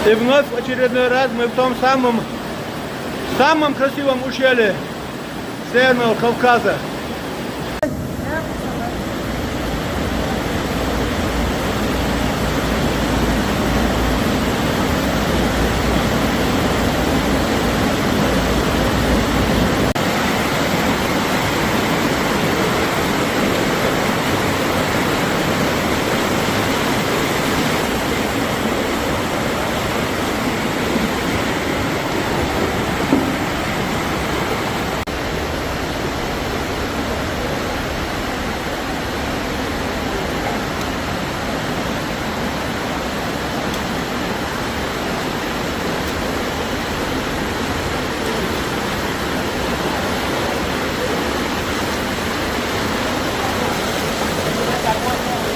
И вновь в очередной раз мы в том самом красивом ущелье Северного Кавказа.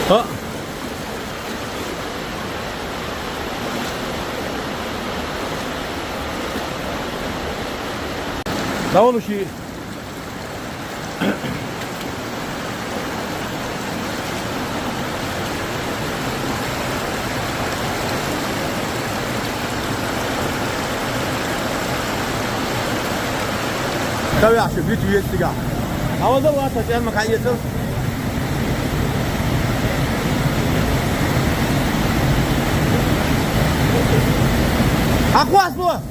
어? 나오는 시 Tabii ya şu bir üyesi ga. Havada var taşıyan makayesi. Aquas, boa!